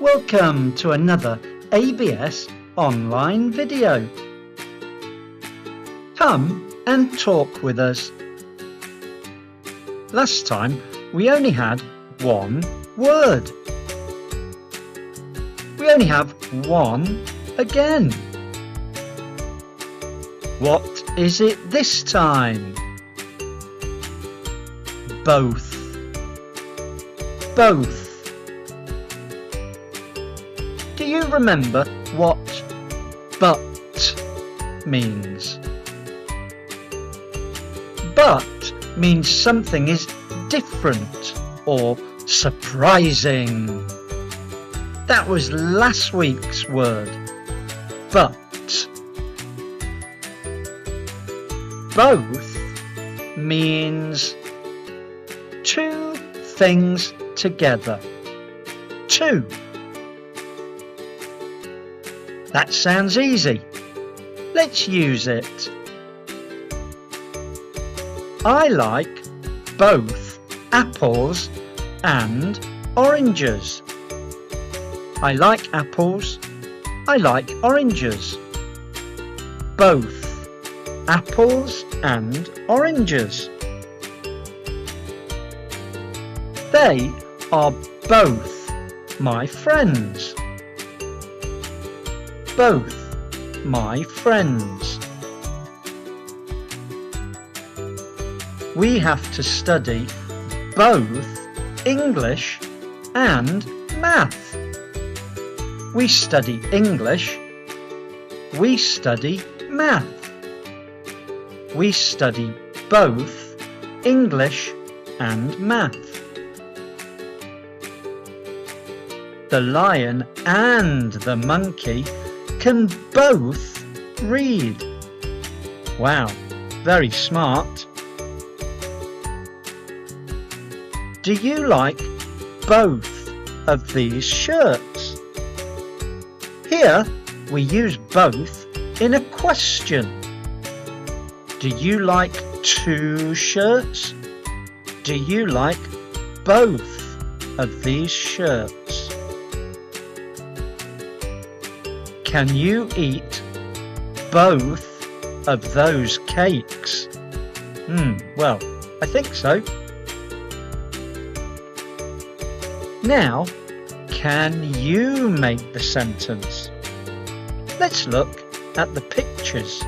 Welcome to another ABS online video. Come and talk with us. Last time we only had one word. We only have one again. What is it this time? Both. Both. Do you remember what but means? But means something is different or surprising. That was last week's word, but. Both means two things together. Two. That sounds easy. Let's use it. I like both apples and oranges. I like apples. I like oranges. Both apples and oranges. They are both my friends. Both my friends. We have to study both English and math. We study English. We study math. We study both English and math. The lion and the monkey can both read. Wow, very smart. Do you like both of these shirts? Here we use both in a question. Do you like two shirts? Do you like both of these shirts? Can you eat both of those cakes? Well, I think so. Now, can you make the sentence? Let's look at the pictures.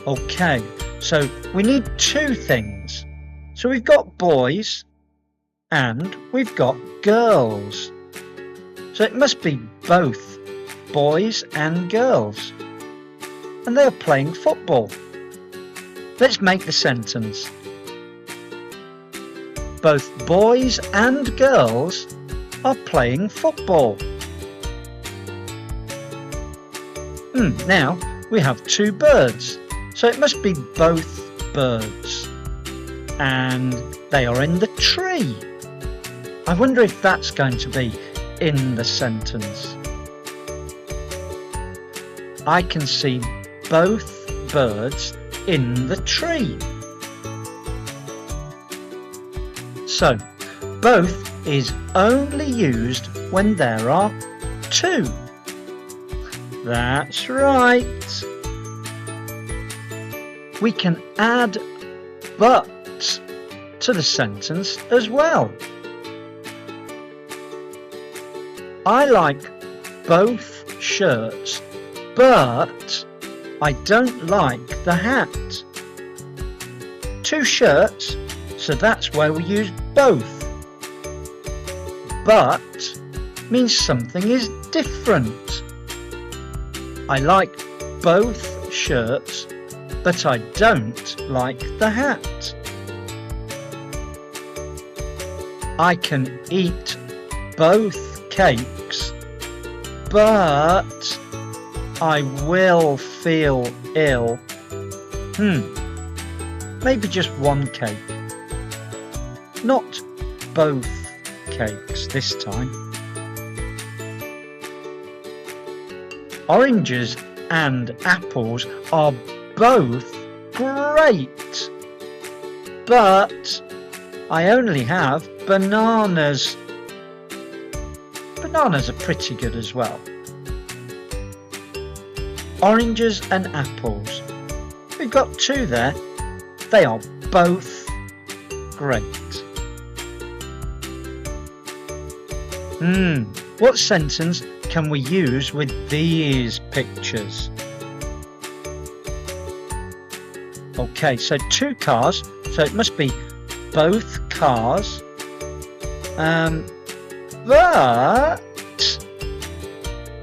Okay, so we need two things. So we've got boys and we've got girls. So it must be both boys and girls. And they are playing football. Let's make the sentence. Both boys and girls are playing football. Now we have two birds. So it must be both birds. And they are in the tree. I wonder if that's going to be in the sentence. I can see both birds in the tree. So, both is only used when there are two. That's right. We can add but to the sentence as well. I like both shirts, but I don't like the hat. Two shirts, so that's where we use both. But means something is different. I like both shirts, but I don't like the hat. I can eat both cakes, but I will feel ill. Maybe just one cake. Not both cakes this time. Oranges and apples are both great, but I only have bananas. Bananas are pretty good as well. Oranges and apples. We've got two there. They are both great. What sentence can we use with these pictures? Okay, so two cars, so it must be both cars, but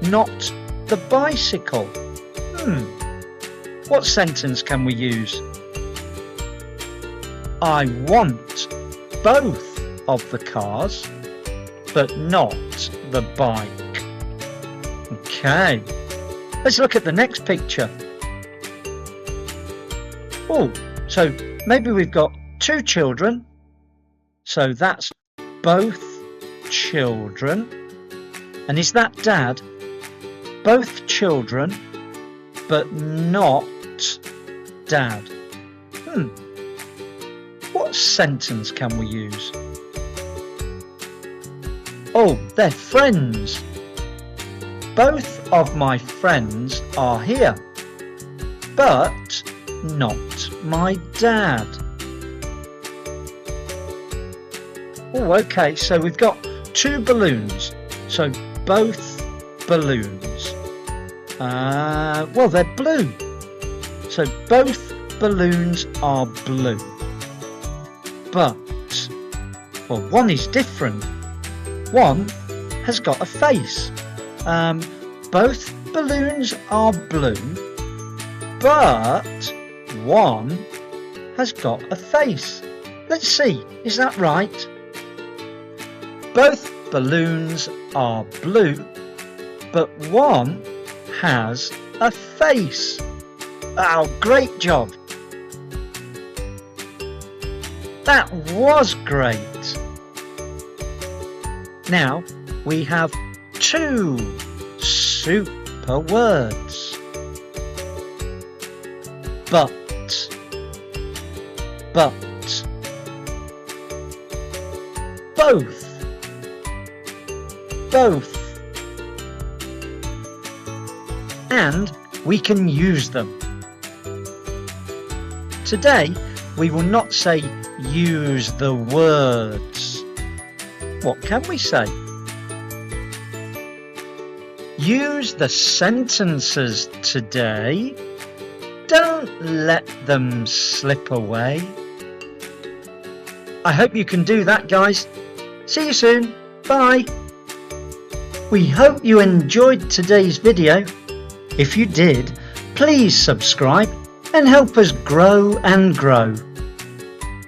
not the bicycle. What sentence can we use? I want both of the cars, but not the bike. Okay, let's look at the next picture. Oh, so maybe we've got two children, so that's both children. And is that dad? Both children, but not dad. What sentence can we use? Oh, they're friends. Both of my friends are here, but not my dad. Oh, okay, so we've got two balloons, so both balloons. Well, they're blue, so both balloons are blue, but, well, one is different. One has got a face. Both balloons are blue, but one has got a face. Let's see, is that right? Both balloons are blue, but one has a face. Oh, great job. That was great. Now we have two super words. But, both, and we can use them. Today we will not say use the words. What can we say? Use the sentences today. Don't let them slip away. I hope you can do that, guys. See you soon. Bye. We hope you enjoyed today's video. If you did, please subscribe and help us grow and grow.